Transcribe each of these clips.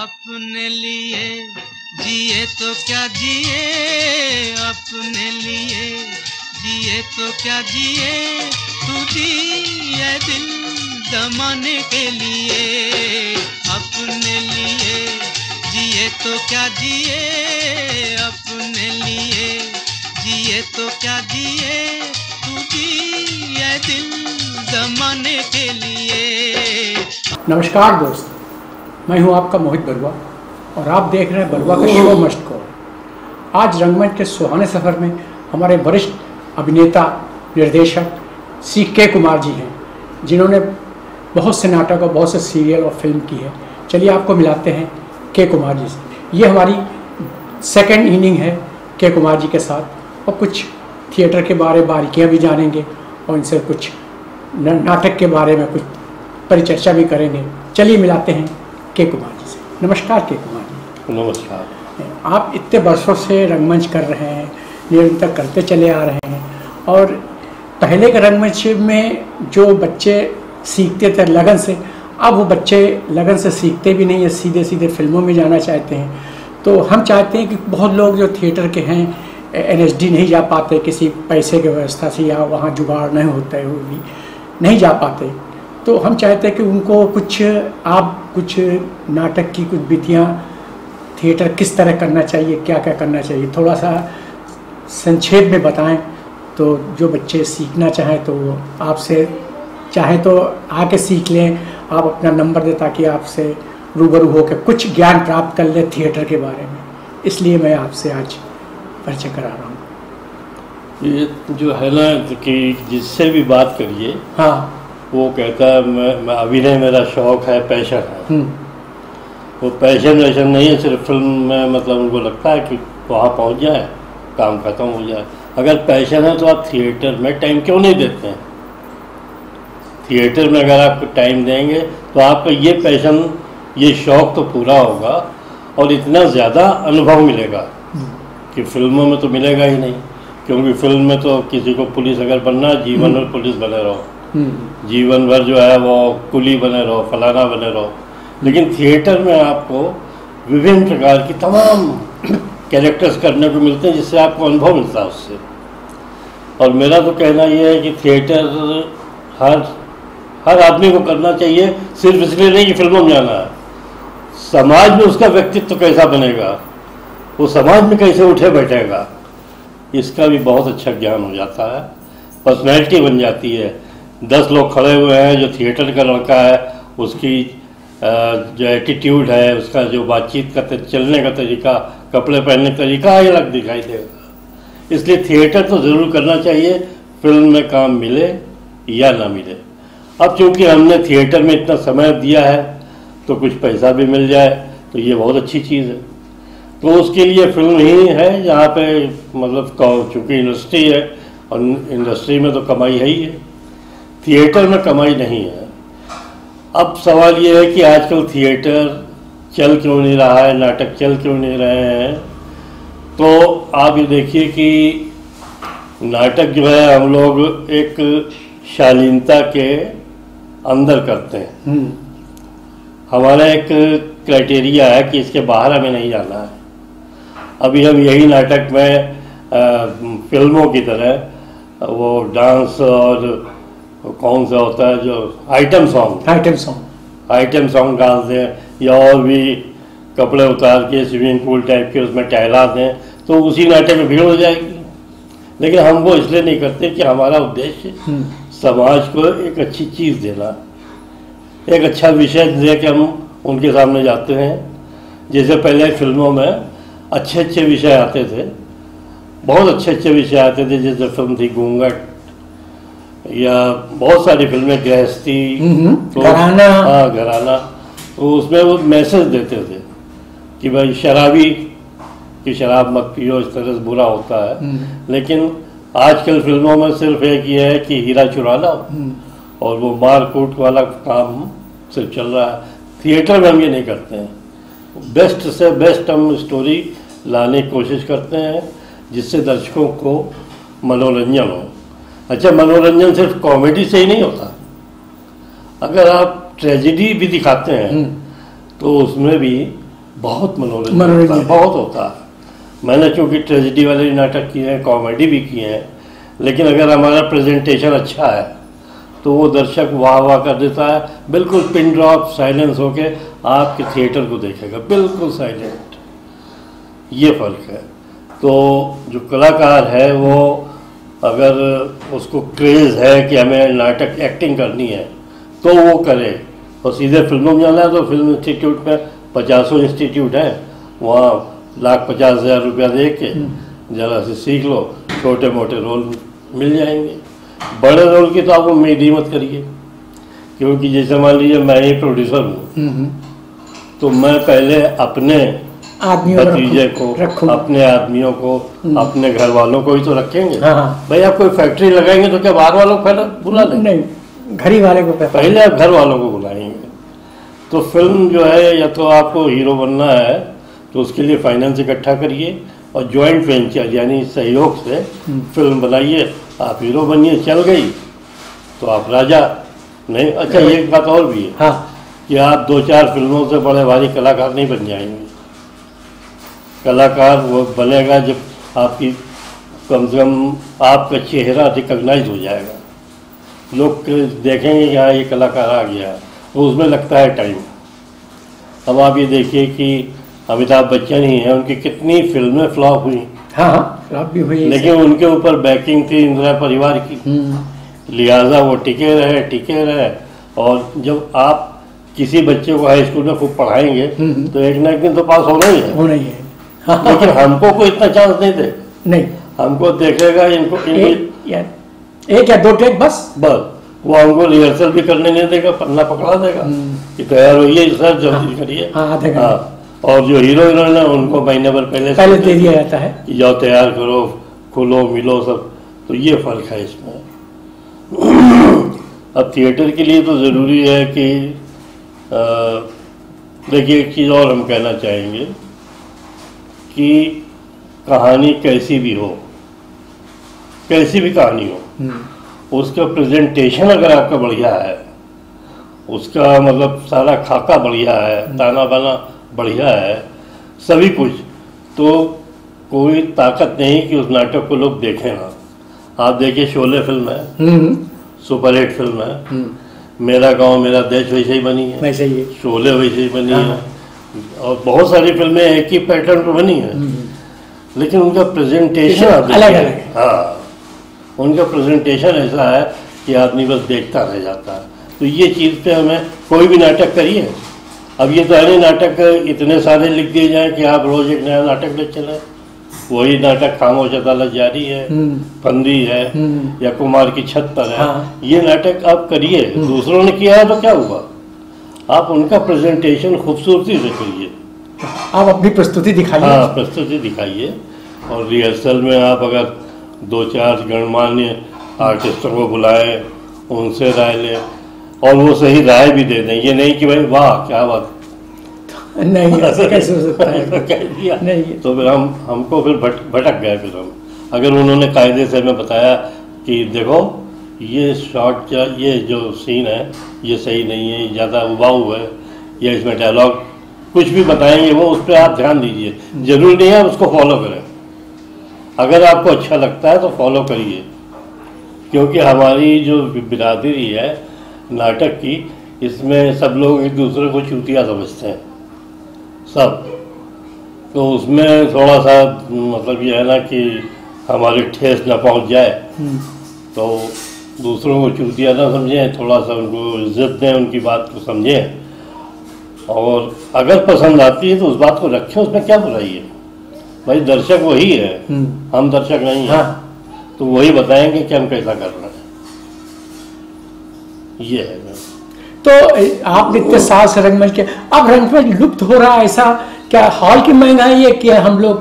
अपने लिए जिए तो क्या जिए, अपने लिए जिए तो क्या जिए, तू जिए दिल जमाने के लिए। अपने लिए जिए तो क्या जिए, अपने लिए जिए तो क्या जिए, तू जिए दिल जमाने के लिए। नमस्कार दोस्त, मैं हूं आपका मोहित बरुआ और आप देख रहे हैं बरुआ का शो मस्ट गो। आज रंगमंच के सुहाने सफ़र में हमारे वरिष्ठ अभिनेता निर्देशक श्री के कुमार जी हैं, जिन्होंने बहुत से नाटक और बहुत से सीरियल और फिल्म की है। चलिए आपको मिलाते हैं के कुमार जी से। ये हमारी सेकंड इनिंग है के कुमार जी के साथ, और कुछ थिएटर के बारे बारीकियाँ भी जानेंगे और इनसे कुछ नाटक के बारे में कुछ परिचर्चा भी करेंगे। चलिए मिलाते हैं के कुमार जी से। नमस्कार के कुमार जी। नमस्कार। आप इतने वर्षों से रंगमंच कर रहे हैं, निरंतर करते चले आ रहे हैं, और पहले के रंगमंच में जो बच्चे सीखते थे लगन से, अब वो बच्चे लगन से सीखते भी नहीं है, सीधे सीधे फिल्मों में जाना चाहते हैं। तो हम चाहते हैं कि बहुत लोग जो थिएटर के हैं NSD नहीं जा पाते, किसी पैसे की व्यवस्था से या वहाँ जुगाड़ नहीं होता है, वो भी नहीं जा पाते। तो हम चाहते हैं कि उनको कुछ नाटक की कुछ विधियाँ, थिएटर किस तरह करना चाहिए, क्या क्या करना चाहिए, थोड़ा सा संक्षेप में बताएं, तो जो बच्चे सीखना चाहें तो वो आपसे चाहें तो आके सीख लें। आप अपना नंबर दें ताकि आपसे रूबरू होकर कुछ ज्ञान प्राप्त कर लें थिएटर के बारे में। इसलिए मैं आपसे आज परिचय करा रहा हूँ। ये जो है ना कि जिससे भी बात करिए, हाँ, वो कहता है मैं अभिनय मेरा शौक है, पैशन है। वो पैशन वैशन नहीं है, सिर्फ फिल्म में मतलब उनको लगता है कि वहाँ पहुँच जाए, काम खत्म हो जाए। अगर पैशन है तो आप थिएटर में टाइम क्यों नहीं देते हैं? थिएटर में अगर आप टाइम देंगे तो आपका ये पैशन, ये शौक तो पूरा होगा और इतना ज़्यादा अनुभव मिलेगा कि फिल्मों में तो मिलेगा ही नहीं। क्योंकि फिल्म में तो किसी को पुलिस अगर बनना है, जीवन भर पुलिस बने रहो, जीवन भर जो है वो कुली बने रहो, फलाना बने रहो। लेकिन थिएटर में आपको विभिन्न प्रकार की तमाम कैरेक्टर्स करने को मिलते हैं, जिससे आपको अनुभव मिलता है उससे। और मेरा तो कहना यह है कि थिएटर हर आदमी को करना चाहिए, सिर्फ इसलिए नहीं कि फिल्मों में जाना है। समाज में उसका व्यक्तित्व कैसा बनेगा, वो समाज में कैसे उठे बैठेगा, इसका भी बहुत अच्छा ज्ञान हो जाता है, पर्सनैलिटी बन जाती है। 10 लोग खड़े हुए हैं, जो थिएटर का लड़का है उसकी जो एटीट्यूड है, उसका जो बातचीत का चलने का तरीका, कपड़े पहनने का तरीका अलग दिखाई देगा। इसलिए थिएटर तो ज़रूर करना चाहिए, फिल्म में काम मिले या ना मिले। अब चूँकि हमने थिएटर में इतना समय दिया है तो कुछ पैसा भी मिल जाए तो ये बहुत अच्छी चीज़ है। तो उसके लिए फिल्म ही है जहाँ पे मतलब चूँकि इंडस्ट्री है और इंडस्ट्री में तो कमाई है ही है, थिएटर में कमाई नहीं है। अब सवाल ये है कि आजकल थिएटर चल क्यों नहीं रहा है, नाटक चल क्यों नहीं रहे हैं। तो आप ये देखिए कि नाटक जो है हम लोग एक शालीनता के अंदर करते हैं। हमारा एक क्राइटेरिया है कि इसके बाहर हमें नहीं जाना है। अभी हम यही नाटक में फिल्मों की तरह वो डांस और कौन सा होता है जो आइटम सॉन्ग डाल दें, या और भी कपड़े उतार के स्विमिंग पूल टाइप के उसमें टहला दें, तो उसी नाटक में भीड़ हो जाएगी। लेकिन हम वो इसलिए नहीं करते कि हमारा उद्देश्य समाज को एक अच्छी चीज़ देना, एक अच्छा विषय दे के हम उनके सामने जाते हैं। जैसे पहले फिल्मों में अच्छे विषय आते थे, बहुत अच्छे विषय आते थे। जैसे फिल्म थी घूंघट, या बहुत सारी फिल्में, गृहस्थी, तो घराना, तो उसमें वो मैसेज देते थे कि भाई शराबी की शराब मत पियो, इस तरह से बुरा होता है। लेकिन आजकल फिल्मों में सिर्फ एक ये है कि हीरा चुरा लो, और वो मार कूट वाला काम सिर्फ चल रहा है। थिएटर में हम ये नहीं करते हैं, बेस्ट से बेस्ट हम स्टोरी लाने की कोशिश करते हैं जिससे दर्शकों को मनोरंजन हो। अच्छा, मनोरंजन सिर्फ कॉमेडी से ही नहीं होता, अगर आप ट्रेजेडी भी दिखाते हैं तो उसमें भी बहुत मनोरंजन होता है, बहुत होता है। मैंने चूँकि ट्रेजिडी वाले नाटक किए हैं, कॉमेडी भी किए हैं, लेकिन अगर हमारा प्रेजेंटेशन अच्छा है तो वो दर्शक वाह वाह कर देता है, बिल्कुल पिन ड्रॉप साइलेंस होके आपके थिएटर को देखेगा, बिल्कुल साइलेंट। ये फ़र्क है। तो जो कलाकार है वो अगर उसको क्रेज़ है कि हमें नाटक एक्टिंग करनी है तो वो करे, और सीधे फिल्मों में जाना है तो फिल्म इंस्टीट्यूट में 50 इंस्टीट्यूट है, वहाँ 1,50,000 रुपया दे के ज़रा से सीख लो, छोटे मोटे रोल मिल जाएंगे। बड़े रोल की तो आप उम्मीद ही मत करिए, क्योंकि जैसे मान लीजिए मैं ही प्रोड्यूसर हूँ तो मैं पहले अपने भतीजे को, अपने आदमियों को, अपने घर वालों को ही तो रखेंगे। भाई आप कोई फैक्ट्री लगाएंगे तो क्या बाहर वालों को पहले बुला लेंगे? नहीं, घर ही वाले को पहले आप घर वालों को बुलाएंगे। तो फिल्म जो है, या तो आपको हीरो बनना है तो उसके लिए फाइनेंस इकट्ठा करिए और जॉइंट वेंचर यानी सहयोग से फिल्म बनाइए, आप हीरो बनिए, चल गई तो आप राजा। नहीं, अच्छा ये एक बात और भी है कि आप 2-4 फिल्मों से बड़े भारी कलाकार नहीं बन जाएंगे। कलाकार वो बनेगा जब आपकी कम से कम आपका चेहरा रिकॉग्नाइज हो जाएगा, लोग देखेंगे कि हाँ ये कलाकार आ गया, तो उसमें लगता है टाइम। अब आप ये देखिए कि अमिताभ बच्चन ही हैं, उनकी कितनी फिल्में फ्लॉप हुई। फ्लॉप भी हुई, लेकिन उनके ऊपर बैकिंग थी इंदिरा परिवार की, लिहाजा वो टिके रहे। और जब आप किसी बच्चे को हाई स्कूल में खूब पढ़ाएंगे तो एक ना एक दिन तो पास होना ही है। लेकिन हमको कोई इतना चांस नहीं दे, नहीं हमको देखेगा इनको एक या 2 टेक बस वो हमको रिहर्सल भी करने नहीं देगा, पन्ना पकड़ा देगा कि तैयार होइए सर, जल्दी करिए। और जो हीरो हीरोइन है उनको महीने भर पहले दे दिया जाता है कि जाओ तैयार करो, खुलो मिलो सब। तो ये फ़र्क है इसमें। अब थिएटर के लिए तो ज़रूरी है कि देखिए एक चीज़ और हम कहना चाहेंगे कि कहानी कैसी भी हो, कैसी भी कहानी हो, उसका प्रेजेंटेशन अगर आपका बढ़िया है, उसका मतलब सारा खाका बढ़िया है, ताना बाना बढ़िया है, सभी कुछ, तो कोई ताकत नहीं कि उस नाटक को लोग देखें ना। आप देखिए शोले फिल्म है, सुपर हिट फिल्म है, मेरा गांव मेरा देश वैसे ही बनी है, वैसे ही शोले वैसे ही बनी है, और बहुत सारी फिल्में एक ही पैटर्न पर बनी है, लेकिन उनका प्रेजेंटेशन अलग है। हाँ, उनका प्रेजेंटेशन ऐसा है कि आदमी बस देखता रह जाता है। तो ये चीज़ पे हमें कोई भी नाटक करिए। अब ये तो है नाटक इतने सारे लिख दिए जाए कि आप रोज एक नया नाटक ले चलें। वही नाटक खामोश अदालत जारी है, फंदी है, या कुमार की छत पर है, ये नाटक आप करिए। दूसरों ने किया है तो क्या हुआ, आप उनका प्रेजेंटेशन खूबसूरती से करिए, आप अपनी प्रस्तुति दिखाइए। हाँ, प्रस्तुति दिखाइए। और रिहर्सल में आप अगर 2-4 गणमान्य आर्टिस्टों को बुलाएं, उनसे राय लें और वो सही राय भी दे दें। ये नहीं कि भाई वाह क्या बात नहीं, ऐसे कैसे हो सकता है, कह दिया नहीं, तो फिर हमको फिर भटक गए। फिर हम अगर उन्होंने कायदे से हमें बताया कि देखो ये शॉट, ये जो सीन है ये सही नहीं है, ज़्यादा उबाऊ है, या इसमें डायलॉग कुछ भी बताएंगे वो, उस पर आप ध्यान दीजिए। जरूरी नहीं है उसको फॉलो करें, अगर आपको अच्छा लगता है तो फॉलो करिए, क्योंकि हमारी जो बिरादरी है नाटक की, इसमें सब लोग एक दूसरे को चूतिया समझते हैं सब। तो उसमें थोड़ा सा मतलब ये है ना कि हमारी ठेस ना पहुंच जाए, तो दूसरों को चूतिया ना समझें, थोड़ा सा उनको इज्जत दें, उनकी बात को समझें, और अगर पसंद आती है तो उस बात को रखें, उसमें क्या बुराई है। भाई दर्शक वही है, हम दर्शक नहीं हैं। तो वही बताएंगे कि हम कैसा कर रहे हैं। ये है। तो आपने इतने साल से रंगमंच के, अब रंगमंच लुप्त हो रहा है, ऐसा क्या हॉल की महंगाई है कि हम लोग?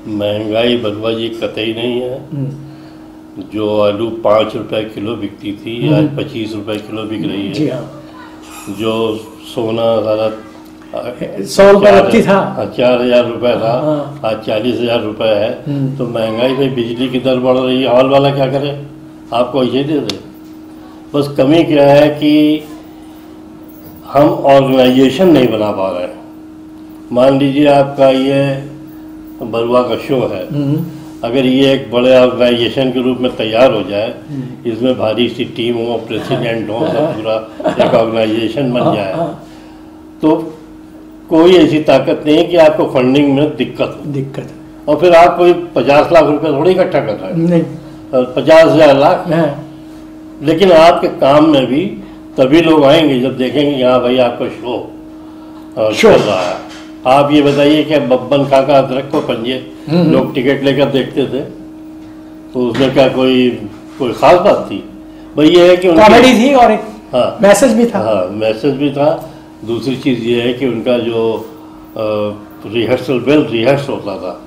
महंगाई बलवा जी कतई नहीं है। जो आलू 5 रुपए किलो बिकती थी आज 25 रुपए किलो बिक रही है। जी हाँ। जो सोना 100 रुपये था, 4,000 रुपये था, आज 40,000 रुपये है। तो महंगाई में बिजली की दर बढ़ रही है, हॉल वाला क्या करे, आपको ऐसे दे दे। बस कमी क्या है कि हम ऑर्गेनाइजेशन नहीं बना पा रहे हैं। मान लीजिए आपका ये बरुआ का शो है, अगर ये एक बड़े ऑर्गेनाइजेशन के रूप में तैयार हो जाए, इसमें भारी सी टीम हो, प्रेसिडेंट हो, सब पूरा एक ऑर्गेनाइजेशन बन जाए, तो कोई ऐसी ताकत नहीं है कि आपको फंडिंग में दिक्कत और फिर आप कोई 50 लाख रुपए थोड़ी इकट्ठा कर रहे हैं, नहीं 50,000 लाख, लेकिन आपके काम में भी तभी लोग आएंगे जब देखेंगे कि हाँ भाई आपका शो चल रहा है। आप ये बताइए कि बब्बन खाका अदरक को पंजे लोग टिकट लेकर देखते थे, तो उसमें क्या कोई खास बात थी? भाई ये है कि कॉमेडी थी और एक मैसेज भी था। हाँ, मैसेज भी था। दूसरी चीज़ ये है कि उनका जो रिहर्सल रिहर्स होता था,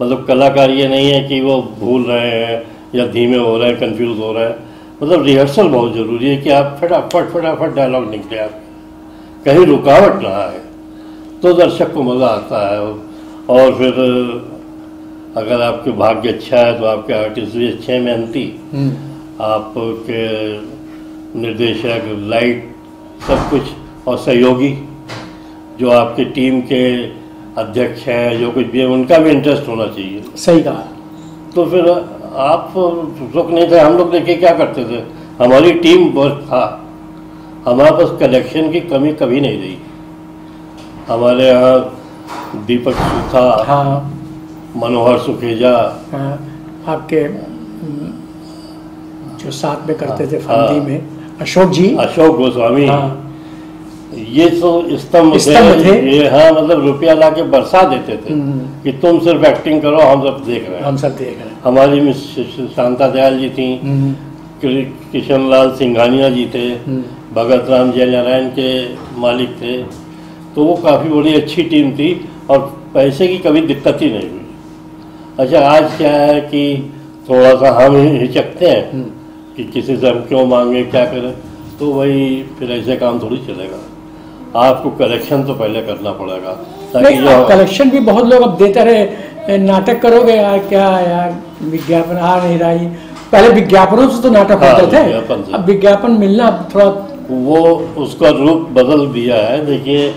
मतलब कलाकार ये नहीं है कि वो भूल रहे हैं या धीमे हो रहे हैं, कंफ्यूज हो रहे हैं, मतलब रिहर्सल बहुत ज़रूरी है कि आप फटाफट डायलॉग निकले, आप कहीं रुकावट ना आए, तो दर्शक को मज़ा आता है। और फिर अगर आपके भाग्य अच्छा है तो आपके आर्टिस्ट भी अच्छे हैं, मेहनती, आपके निर्देशक, लाइट, सब कुछ, और सहयोगी जो आपकी टीम के अध्यक्ष हैं, जो कुछ भी है, उनका भी इंटरेस्ट होना चाहिए। सही कहा। तो फिर आप रुक नहीं थे। हम लोग देखिए क्या करते थे, हमारी टीम वर्क था, हमारे पास कलेक्शन की कमी कभी नहीं रही। हमारे यहाँ दीपक सुथा, मनोहर सुखेजा, आपके जो साथ में करते थे फंदी में अशोक गोस्वामी, ये तो स्तंभ थे। ये हाँ, मतलब रुपया ला के बरसा देते थे कि तुम सिर्फ एक्टिंग करो, हम सब देख रहे हैं। हमारी मिस शांता दयाल जी थी, किशन लाल सिंघानिया जी थे, भगत राम जयनारायण के मालिक थे, तो वो काफ़ी बड़ी अच्छी टीम थी और पैसे की कभी दिक्कत ही नहीं हुई। अच्छा, आज क्या है कि थोड़ा सा हम हिचकते हैं कि किसी से हम क्यों मांगे, क्या करें, तो वही फिर ऐसे काम थोड़ी चलेगा। आपको कलेक्शन तो पहले करना पड़ेगा, ताकि जो कलेक्शन भी बहुत लोग अब देते रहे, नाटक करोगे यार, क्या यार विज्ञापन आ नहीं रहा है। पहले विज्ञापनों से तो नाटक होते थे, अब विज्ञापन मिलना थोड़ा, वो उसका रूप बदल दिया है। देखिए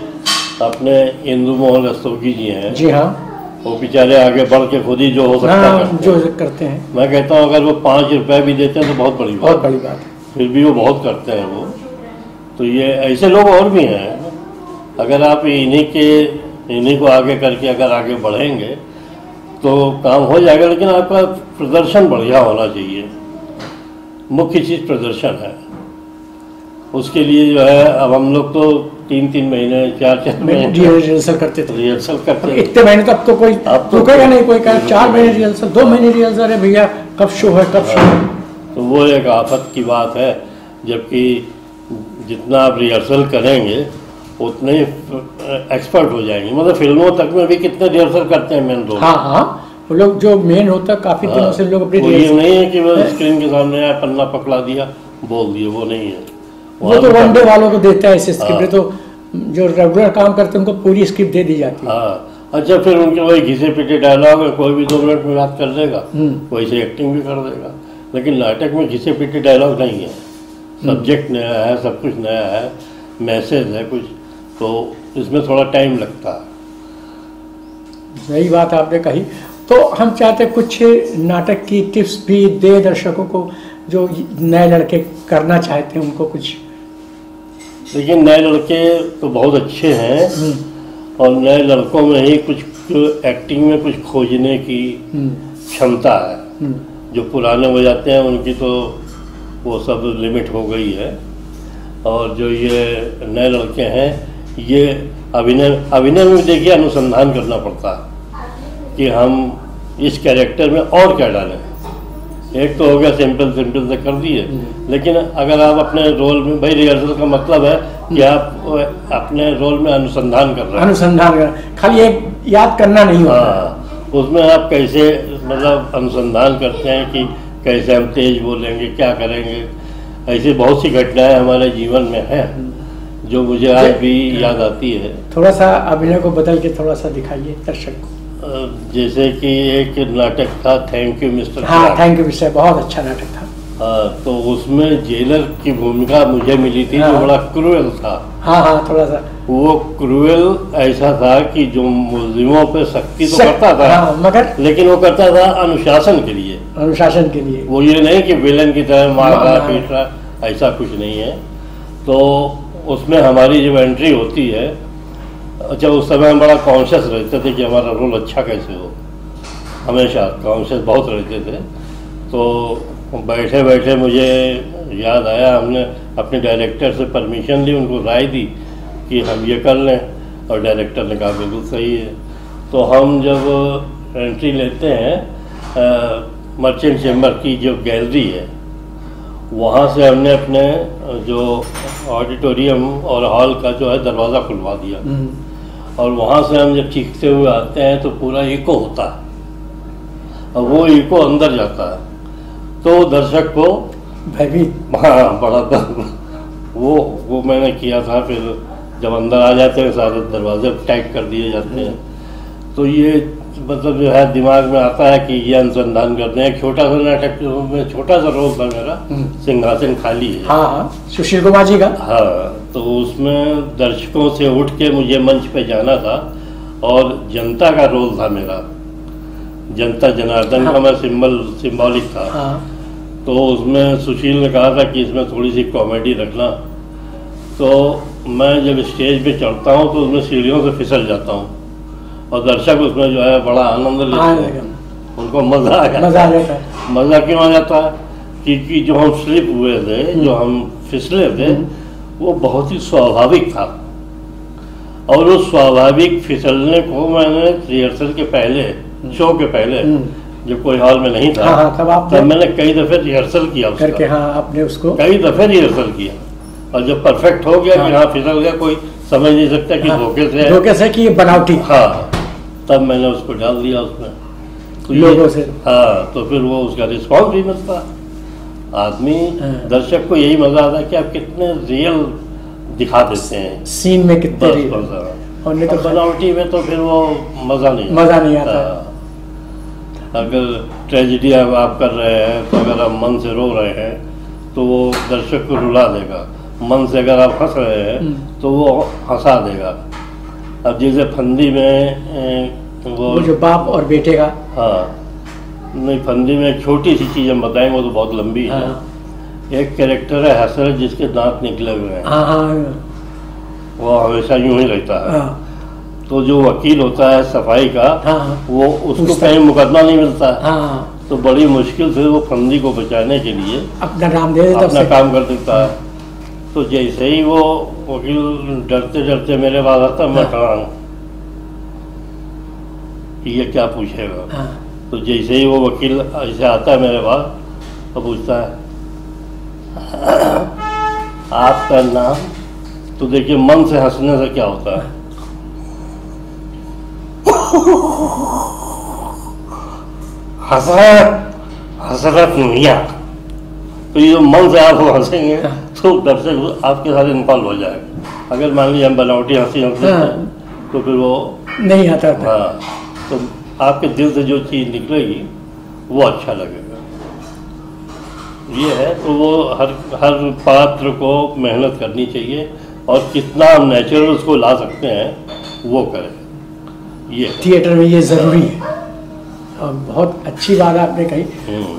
अपने इंदु मोहन रस्तोगी जी हैं, जी हाँ, वो बेचारे आगे बढ़ के खुद ही जो हो सकता है जो करते हैं। मैं कहता हूँ अगर वो 5 रुपये भी देते हैं तो बहुत बड़ी बात है, फिर भी वो बहुत करते हैं वो। तो ये ऐसे लोग और भी हैं। अगर आप इन्हीं को आगे करके अगर आगे बढ़ेंगे तो काम हो जाएगा, लेकिन आपका प्रदर्शन बढ़िया होना चाहिए। मुख्य चीज़ प्रदर्शन है। उसके लिए जो है, अब हम लोग तो 3-3 महीने 4-4 महीने रिहर्सल करते थे। इतने महीने तक तो कोई रुकेगा नहीं, कोई कहे 4 महीने रिहर्सल, 2 महीने रिहर्सल, अरे भैया कब शो है, कब शो है। तो वो एक आफत की बात है। जबकि जितना आप रिहर्सल करेंगे उतने ही एक्सपर्ट हो जाएंगे। मतलब फिल्मों तक में भी कितने रिहर्सल करते हैं मेन रोल। हाँ, वो लोग जो मेन होता है काफ़ी दिनों से लोग अपनी ये नहीं है कि वो स्क्रीन के सामने आया, पन्ना पकड़ा दिया, बोल दिया, वो नहीं है। वो तो वनडे वालों को देता है ऐसे स्क्रिप्ट, तो जो रेगुलर काम करते हैं उनको पूरी स्क्रिप्ट दे दी जाती है। अच्छा, फिर उनके वही घिसे पिटे डायलॉग है, कोई भी 2 मिनट में बात कर देगा, वैसे एक्टिंग भी कर देगा। लेकिन नाटक में घिसे पिटे डायलॉग नहीं है, सब्जेक्ट नया है, सब कुछ नया है, मैसेज है कुछ, तो इसमें थोड़ा टाइम लगता है। सही बात आपने कही। तो हम चाहते कुछ नाटक की टिप्स भी दे दर्शकों को, जो नए लड़के करना चाहते हैं उनको कुछ। लेकिन नए लड़के तो बहुत अच्छे हैं और नए लड़कों में ही कुछ एक्टिंग में कुछ खोजने की क्षमता है। जो पुराने हो जाते हैं उनकी तो वो सब लिमिट हो गई है। और जो ये नए लड़के हैं, ये अभिनय में देखिए अनुसंधान करना पड़ता है कि हम इस कैरेक्टर में और क्या डालें। एक तो हो गया सिंपल से कर दिए, लेकिन अगर आप अपने रोल में, भाई रिहर्सल का मतलब है कि आप अपने रोल में अनुसंधान कर रहे हैं, खाली एक याद करना नहीं होता। हाँ, उसमें आप कैसे मतलब अनुसंधान करते हैं कि कैसे हम तेज बोलेंगे, क्या करेंगे। ऐसी बहुत सी घटनाएं हमारे जीवन में हैं जो मुझे आज भी याद आती है। थोड़ा सा अभिनय को बदल के थोड़ा सा दिखाइए दर्शक को। जैसे कि एक नाटक था थैंक यू मिस्टर। हाँ, थैंक यू मिस्टर, बहुत अच्छा नाटक था। तो उसमें जेलर की भूमिका मुझे मिली थी, जो बड़ा क्रूएल था। हाँ हाँ, थोड़ा सा वो क्रूएल ऐसा था कि जो मुल्जिमों पे सख्ती तो करता था, हाँ, मगर लेकिन वो करता था अनुशासन के लिए। अनुशासन के लिए, वो ये नहीं कि विलन की तरह मार रहा पीट रहा, ऐसा कुछ नहीं है। तो उसमें हमारी जब एंट्री होती है, अच्छा उस समय हम बड़ा कॉन्शियस रहते थे कि हमारा रोल अच्छा कैसे हो, हमेशा कॉन्शियस बहुत रहते थे। तो बैठे बैठे मुझे याद आया, हमने अपने डायरेक्टर से परमिशन ली, उनको राय दी कि हम ये कर लें, और डायरेक्टर ने कहा बिल्कुल सही है। तो हम जब एंट्री लेते हैं मर्चेंट चैम्बर की जो गैलरी है, वहाँ से हमने अपने जो ऑडिटोरियम और हॉल का जो है दरवाज़ा खुलवा दिया, और वहाँ से हम जब चीखते हुए आते हैं तो पूरा इको होता है, और वो इको अंदर जाता है तो दर्शक को भयभीत, हाँ बड़ा वो मैंने किया था। फिर जब अंदर आ जाते हैं सारे दरवाजे टाइट कर दिए जाते हैं, तो ये मतलब जो है दिमाग में आता है कि ये अनुसंधान करते हैं। छोटा सा नाटक में छोटा सा रोल था मेरा, सिंहासन खाली है, हाँ हाँ, सुशील कुमार जी का। हाँ, तो उसमें दर्शकों से उठ के मुझे मंच पे जाना था, और जनता का रोल था मेरा, जनता जनार्दन का मैं सिंबॉलिक था। तो उसमें सुशील ने कहा था कि इसमें थोड़ी सी कॉमेडी रखना। तो मैं जब स्टेज पे चढ़ता हूँ तो उसमें सीढ़ियों से फिसल जाता हूँ, और दर्शक उसमें जो है बड़ा आनंद लेते हैं, उनको मज़ा आ जाता है। मज़ा क्यों आ जाता है? क्योंकि जो हम स्लिप हुए थे, जो हम फिसले थे, वो बहुत ही स्वाभाविक था, और उस स्वाभाविक फिसलने को मैंने रिहर्सल के पहले, शो के पहले, जब कोई हॉल में नहीं था, तब मैंने कई दफ़े रिहर्सल किया उसका करके। हाँ, आपने उसको कई दफ़े रिहर्सल किया, और जब परफेक्ट हो गया कि हाँ फिसल गया, कोई समझ नहीं सकता कि धोखे से कि ये बनावटी, हाँ, तब मैंने उसको डाल दिया उसमें, तो लोगों से। हाँ, तो फिर वो उसका रिस्पॉन्स भी मिलता। आदमी दर्शक को यही मज़ा आता है कि आप कितने रियल दिखा देते हैं सीन में, कितने रियल, और नहीं तो बनावटी में तो फिर वो मज़ा नहीं आता। अगर ट्रेजेडी आप कर रहे हैं, तो अगर आप मन से रो रहे हैं तो वो दर्शक को रुला देगा, मन से अगर आप हंस रहे हैं तो वो हंसा देगा। अब जैसे फंदी में वो जो बाप और बेटे का, हाँ, नहीं, फंदी में एक छोटी सी चीज़ हम बताएंगे, वो तो बहुत लंबी है। एक कैरेक्टर है हसरत, जिसके दांत निकले हुए हैं, वो हमेशा यूं ही रहता है। तो जो वकील होता है सफाई का, वो उसको कहीं मुकदमा नहीं मिलता, तो बड़ी मुश्किल से वो फंदी को बचाने के लिए अपना नाम दे देता, अपना काम कर देता है। तो जैसे ही वो वकील डरते डरते मेरे पास आता, मैं खड़ा हूँ कि ये क्या पूछेगा। तो जैसे ही वो वकील ऐसे आता है मेरे पास, तो पूछता है आपका नाम। तो देखिए, मन से हंसने से क्या होता है, हसरत मियाँ। तो ये जो मन से आप हंसेंगे तो दर्शक आपके साथ इन्वॉल्व हो जाएगा। अगर मान लीजिए हम बनावटी हंसी हंसते हैं तो फिर वो नहीं आता। हाँ, तो आपके दिल से जो चीज़ निकलेगी वो अच्छा लगेगा। ये है, तो वो हर पात्र को मेहनत करनी चाहिए, और कितना हम नेचुरल उसको ला सकते हैं वो करें। ये थिएटर में ये ज़रूरी है, और बहुत अच्छी बात आपने कही।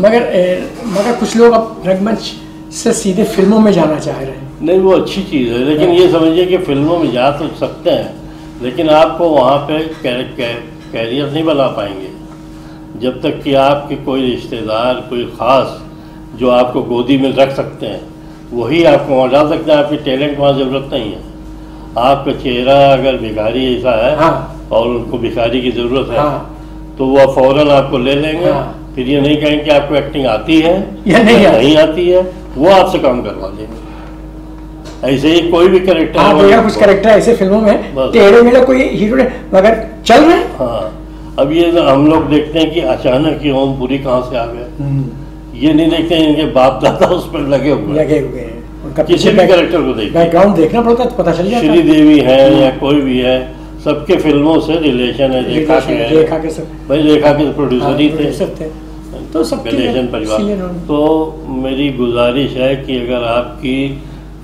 मगर कुछ लोग अब रंगमंच से सीधे फिल्मों में जाना चाह रहे हैं। नहीं, वो अच्छी चीज़ है, लेकिन ये समझिए कि फिल्मों में जा तो सकते हैं, लेकिन आपको वहाँ पे कैरियर नहीं बना पाएंगे जब तक कि आपके कोई रिश्तेदार, कोई ख़ास जो आपको गोदी में रख सकते हैं, वही आपको वहाँ डाल सकते हैं। आपकी टैलेंट वहाँ ज़रूरत नहीं है। आपका चेहरा अगर भिखारी ऐसा है, और उनको भिखारी की ज़रूरत है, तो वो फ़ौरन आपको ले लेंगे। फिर ये नहीं कहेंगे कि आपको एक्टिंग आती है या नहीं आती है, वो आपसे काम करवा देंगे। ऐसे ही कोई भी कैरेक्टर, कुछ कैरेक्टर ऐसे फिल्मों में टेढ़े मेढ़े कोई हीरो ने मगर चल रहे। हाँ, अब ये हम लोग देखते हैं कि अचानक ही ओमपुरी कहाँ से आ गए, ये नहीं देखते हैं इनके बाप दादा उस पर लगे हुए हैं। उनका किसी भी कैरेक्टर को देखते, बैकग्राउंड देखना पड़ता है तो पता चल जाता है। श्रीदेवी है या कोई भी है, सबके फिल्मों से रिलेशन है। रेखा के सब भाई, रेखा के प्रोड्यूसर ही थे, तो सबके गणेशन परिवार। तो मेरी गुजारिश है कि अगर आपकी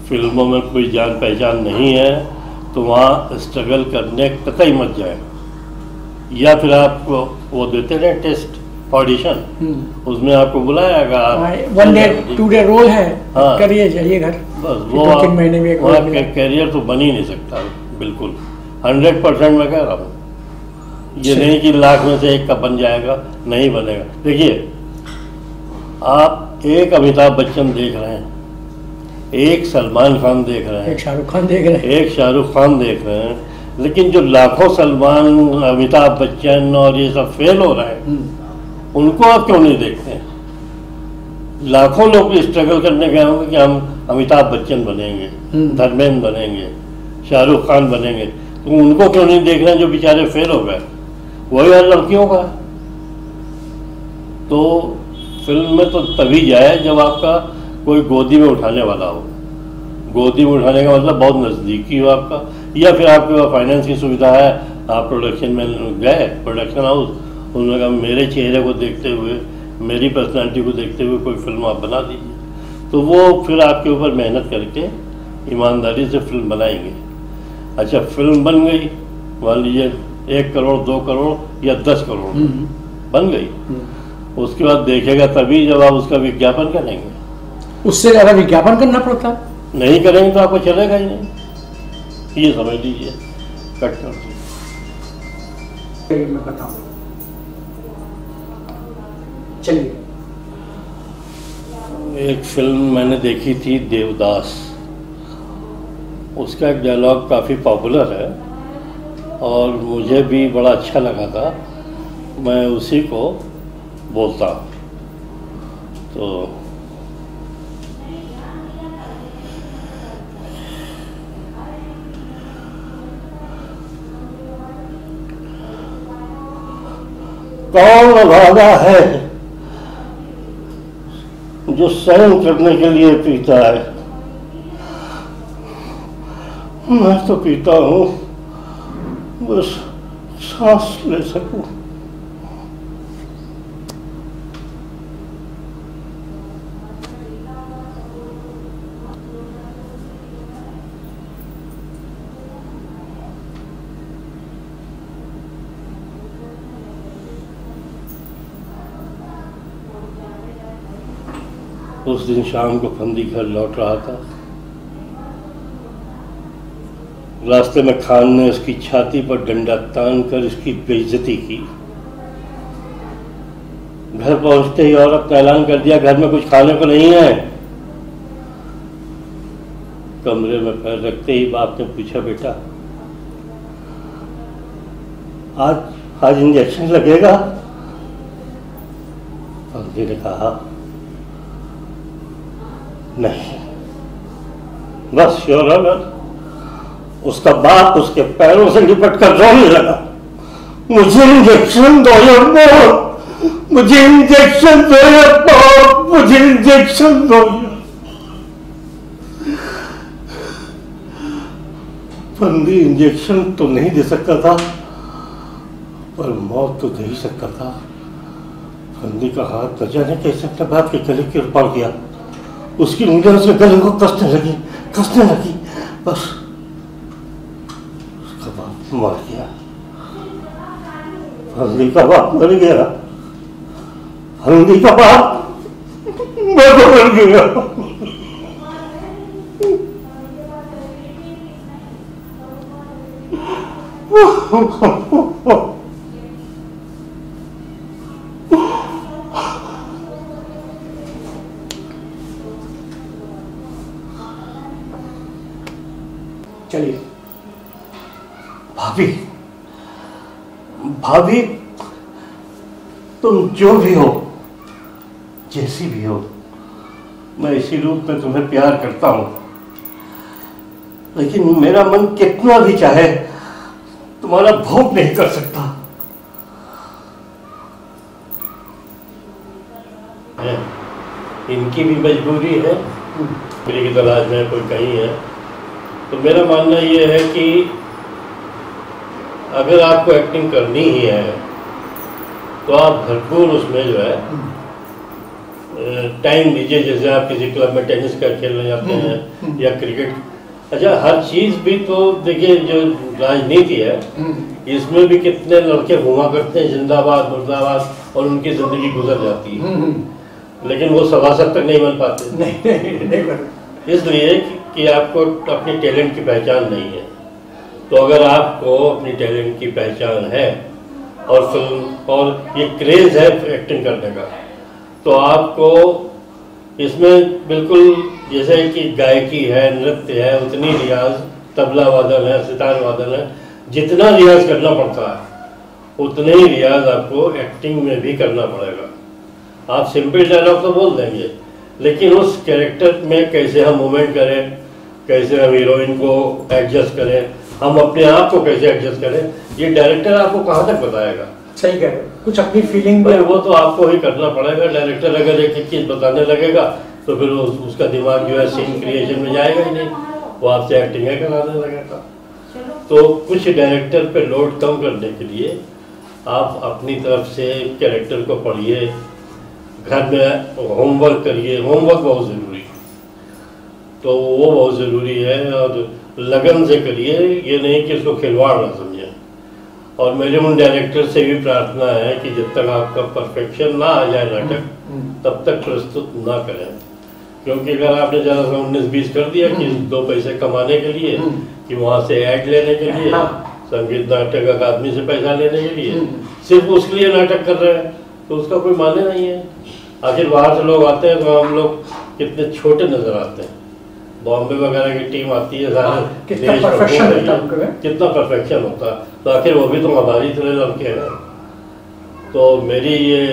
फिल्मों में कोई जान पहचान नहीं है तो वहाँ स्ट्रगल करने कतई मत जाए, या फिर आपको वो देते रहे टेस्ट ऑडिशन, उसमें आपको बुलाएगा, 1 डे 2 डे रोल है, हाँ, करिए जाइए घर, बस वो 2-3 महीने में वहाँ कैरियर तो बन ही नहीं सकता। बिल्कुल 100% मैं कह रहा हूँ, ये नहीं कि लाख में से एक का बन जाएगा, नहीं बनेगा। देखिए आप एक अमिताभ बच्चन देख रहे हैं, एक सलमान खान देख रहे हैं, एक शाहरुख खान देख रहे हैं, एक शाहरुख खान देख रहे हैं, लेकिन जो लाखों सलमान, अमिताभ बच्चन और ये सब फेल हो रहे हैं, उनको आप क्यों नहीं देखते हैं? लाखों लोग स्ट्रगल करने गए होंगे कि हम अमिताभ बच्चन बनेंगे, धर्मेंद्र बनेंगे, शाहरुख खान बनेंगे, तो उनको क्यों नहीं देख रहे हैं जो बेचारे फेल हो गए? वही हाल लड़कियों का। तो फिल्म में तो तभी जाए जब आपका कोई गोदी में उठाने वाला हो। गोदी में उठाने का मतलब बहुत नज़दीकी हो आपका, या फिर आपके पास फाइनेंस की सुविधा है, आप प्रोडक्शन में गए, प्रोडक्शन हाउस, उन्होंने कहा मेरे चेहरे को देखते हुए, मेरी पर्सनालिटी को देखते हुए कोई फिल्म आप बना दीजिए, तो वो फिर आपके ऊपर मेहनत करके ईमानदारी से फिल्म बनाएंगे। अच्छा फिल्म बन गई, मान लीजिए 1 करोड़ 2 करोड़ या 10 करोड़ बन गई, उसके बाद देखेगा तभी जब आप उसका विज्ञापन करेंगे। उससे ज़्यादा विज्ञापन करना पड़ता है, नहीं करेंगे तो आपको चलेगा ही नहीं, ये समझ लीजिए। कट कर मैं बताऊँ, चलिए। एक फिल्म मैंने देखी थी देवदास, उसका एक डायलॉग काफ़ी पॉपुलर है और मुझे भी बड़ा अच्छा लगा था, मैं उसी को बोलता हूँ। तो कौन अभागा है जो सहन करने के लिए पीता है? मैं तो पीता हूं बस सांस ले सकूं। उस दिन शाम को फंदी घर लौट रहा था, रास्ते में खान ने उसकी छाती पर डंडा तान कर इसकी बेइज्जती की। घर पहुंचते ही औरत ने ऐलान कर दिया घर में कुछ खाने को नहीं है। कमरे में पैर रखते ही बाप ने पूछा बेटा आज इंजेक्शन लगेगा? फंदी ने कहा नहीं। बस योर ऑनर, उसका बाप उसके पैरों से लिपट कर रोने लगा, मुझे इंजेक्शन दो यार बाप, मुझे इंजेक्शन दो यार बाप, मुझे इंजेक्शन दो यार। फंदी इंजेक्शन तो नहीं दे सकता था पर मौत तो दे ही सकता था। फंदी का हाथ न जाने कैसे अपने बाप के गले के ऊपर गया, उसकी उंगलियां उसके गले को कसने लगी, बस उसका बाप मर गया। फंदी का बाप मर गया, फंदी का बाप मर गया। चलिए। भाभी, भाभी तुम जो भी हो, जैसी भी हो, मैं इसी रूप में तुम्हें प्यार करता हूं, लेकिन मेरा मन कितना भी चाहे तुम्हारा भोग नहीं कर सकता। इनकी भी मजबूरी है, मेरी की तलाश में कोई कहीं है। तो मेरा मानना ये है कि अगर आपको एक्टिंग करनी ही है तो आप भरपूर उसमें जो है टाइम दीजिए। जैसे आप किसी क्लब में टेनिस का खेलने जाते हैं या क्रिकेट, अच्छा हर चीज़ भी तो देखिए, जो राजनीति है इसमें भी कितने लड़के घुमा करते हैं जिंदाबाद मुर्दाबाद, और उनकी ज़िंदगी गुजर जाती है, लेकिन वो सभासद तक नहीं बन पाते। नहीं इसलिए कि आपको अपनी टैलेंट की पहचान नहीं है। तो अगर आपको अपनी टैलेंट की पहचान है और फिल्म और ये क्रेज़ है एक्टिंग करने का, तो आपको इसमें बिल्कुल जैसे कि गायकी है, नृत्य है, उतनी रियाज, तबला वादन है, सितार वादन है, जितना रियाज करना पड़ता है उतने ही रियाज आपको एक्टिंग में भी करना पड़ेगा। आप सिंपल डायलॉग तो बोल देंगे, लेकिन उस कैरेक्टर में कैसे हम मूवमेंट करें, कैसे हम हीरोइन को एडजस्ट करें, हम अपने आप को कैसे एडजस्ट करें, ये डायरेक्टर आपको कहाँ तक बताएगा। सही कह रहे हो, कुछ अपनी फीलिंग भाई वो तो आपको ही करना पड़ेगा। डायरेक्टर अगर एक चीज़ बताने लगेगा तो फिर उसका दिमाग जो है सीन क्रिएशन में जाएगा ही नहीं, वो आपसे एक्टिंग है कराने लगेगा। तो कुछ डायरेक्टर पे लोड कम करने के लिए आप अपनी तरफ से कैरेक्टर को पढ़िए, घर में होमवर्क करिए। होमवर्क बहुत ज़रूरी है, तो वो बहुत ज़रूरी है, और लगन से करिए, ये नहीं कि इसको खिलवाड़ ना समझें। और मेरे उन डायरेक्टर से भी प्रार्थना है कि जब तक आपका परफेक्शन ना आ जाए नाटक, तब तक प्रस्तुत ना करें, क्योंकि अगर आपने ज़रा सा 19-20 कर दिया कि 2 पैसे कमाने के लिए, कि वहाँ से ऐड लेने के लिए, संगीत नाटक अकादमी से पैसा लेने के लिए, सिर्फ उसके लिए नाटक कर रहे हैं, तो उसका कोई माने नहीं है। आखिर बाहर से लोग आते हैं तो हम लोग कितने छोटे नज़र आते हैं। बॉम्बे वगैरह की टीम आती है, सारा कितना देश कितना परफेक्शन होता है, तो आखिर वो भी तो हमारी तरह लड़के हैं। तो मेरी ये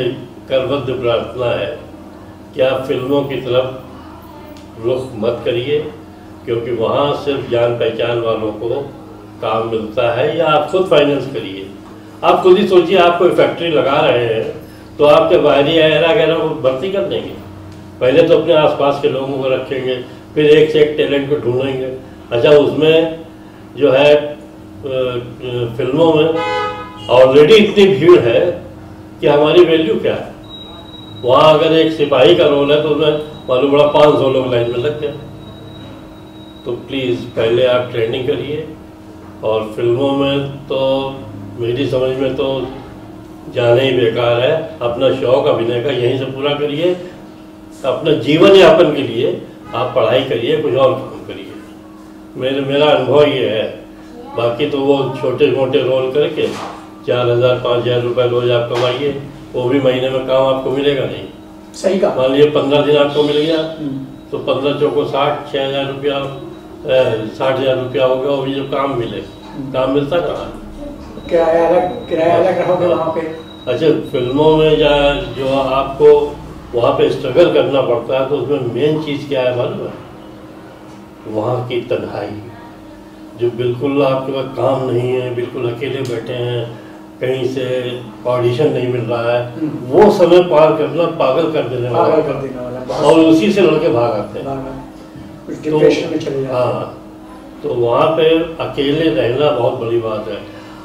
करबद्ध प्रार्थना है कि आप फिल्मों की तरफ रुख मत करिए, क्योंकि वहाँ सिर्फ जान पहचान वालों को काम मिलता है, या आप खुद फाइनेंस करिए। आप खुद ही सोचिए, आप कोई फैक्ट्री लगा रहे हैं तो आपके बाहरी वगैरह को भर्ती कर देंगे। पहले तो अपने आसपास के लोगों को रखेंगे, फिर एक से एक टैलेंट को ढूंढेंगे। अच्छा उसमें जो है फिल्मों में ऑलरेडी इतनी भीड़ है कि हमारी वैल्यू क्या है। वहाँ अगर एक सिपाही का रोल है तो उसमें मालूम बड़ा 500 लोग लाइन में लग गए। तो प्लीज़ पहले आप ट्रेनिंग करिए, और फिल्मों में तो मेरी समझ में तो जाना ही बेकार है। अपना शौक अभिनय का यहीं से पूरा करिए, अपना जीवन यापन के लिए आप पढ़ाई करिए, कुछ और काम करिए। मेरा अनुभव ये है। बाकी तो वो छोटे मोटे रोल करके 4000-5000 रुपये रोज आप कमाइए, वो भी महीने में काम आपको मिलेगा नहीं। सही कहा। मान लीजिए 15 दिन आपको मिल गया, तो 15 चौको 60, 6000 रुपया, 60,000 रुपया हो गया। वो भी जब काम मिले, काम मिलता कहाँ? किराया अलग रहोगे वहाँ पे। अच्छा फिल्मों में जो आपको वहाँ पे स्ट्रगल करना पड़ता है, तो उसमें मेन चीज़ क्या है मालूम है? वहाँ की तन्हाई, जो बिल्कुल आपके पास काम नहीं है, बिल्कुल अकेले बैठे हैं, कहीं से ऑडिशन नहीं मिल रहा है, वो समय पार करना पागल कर देने वाला, और उसी से लड़के भाग आते हैं। तो हाँ, तो वहाँ पे अकेले रहना बहुत बड़ी बात है।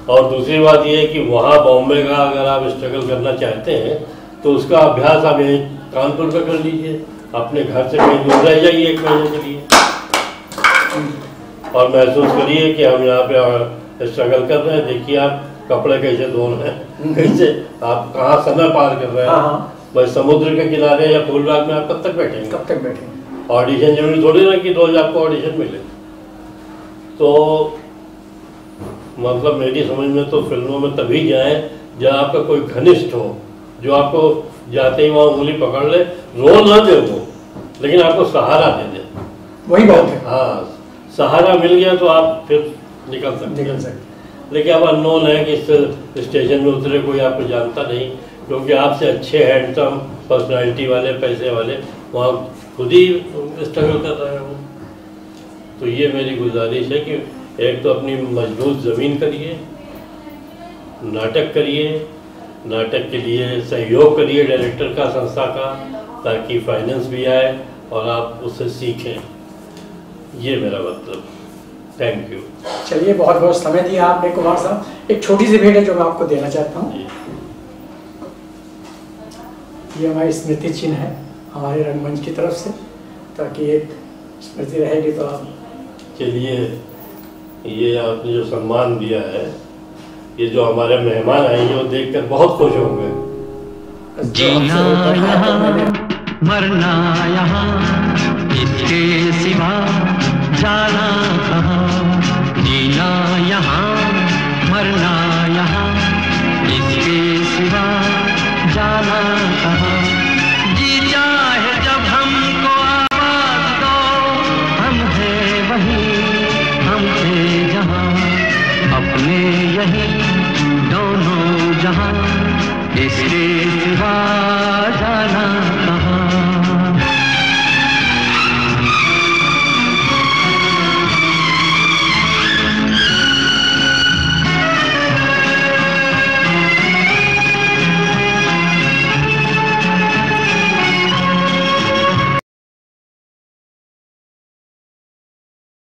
और दूसरी बात ये है कि वहाँ बॉम्बे का अगर आप स्ट्रगल करना चाहते हैं तो उसका अभ्यास आप यहीं कानपुर में कर लीजिए, अपने घर से कहीं दूर रह जाइए 1 महीने के लिए, और महसूस करिए कि हम यहाँ पे स्ट्रगल कर रहे हैं। देखिए आप कपड़े कैसे धो रहे हैं, कैसे आप कहाँ समय पार कर रहे हैं। भाई समुद्र के किनारे या फूलबाग में आप कब तक बैठेंगे? कब तक बैठेंगे? ऑडिशन जरूरी थोड़ी ना कि रोज आपको ऑडिशन मिले। तो मतलब मेरी समझ में तो फिल्मों में तभी जाएं जहाँ आपका कोई घनिष्ठ हो, जो आपको जाते ही वहाँ उंगली पकड़ ले, रोल ना दे वो, लेकिन आपको सहारा दे दे। वही बात है। हाँ, सहारा मिल गया तो आप फिर निकल सकते। लेकिन अब अननोन है कि इस स्टेशन में उतरे, कोई आपको जानता नहीं, क्योंकि आपसे अच्छे हैंडसम पर्सनालिटी वाले, पैसे वाले वहाँ खुद ही स्ट्रगल कर रहे हो। तो ये मेरी गुजारिश है कि एक तो अपनी मजबूत ज़मीन करिए, नाटक करिए, नाटक के लिए सहयोग करिए डायरेक्टर का, संस्था का, ताकि फाइनेंस भी आए और आप उससे सीखें। ये मेरा मतलब। Thank you. चलिए, बहुत बहुत समय दिया आपने कुमार साहब। एक छोटी सी भेंट है जो मैं आपको देना चाहता हूँ। ये हमारी स्मृति चिन्ह है, हमारे रंगमंच की तरफ से, ताकि एक स्मृति रहेगी। तो आप चलिए, ये आपने जो सम्मान दिया है, ये जो हमारे मेहमान आएंगे वो देखकर बहुत खुश होंगे। जीना यहाँ मरना यहाँ, इसके सिवा जाना कहाँ। जीना यहाँ मरना यहाँ, इसके सिवा जाना कहाँ। जी चाहे जब हमको आवाज दो, हम हैं वहीं, हम थे जहाँ, अपने यही दोनों जहाँ, इसके सिवा जाना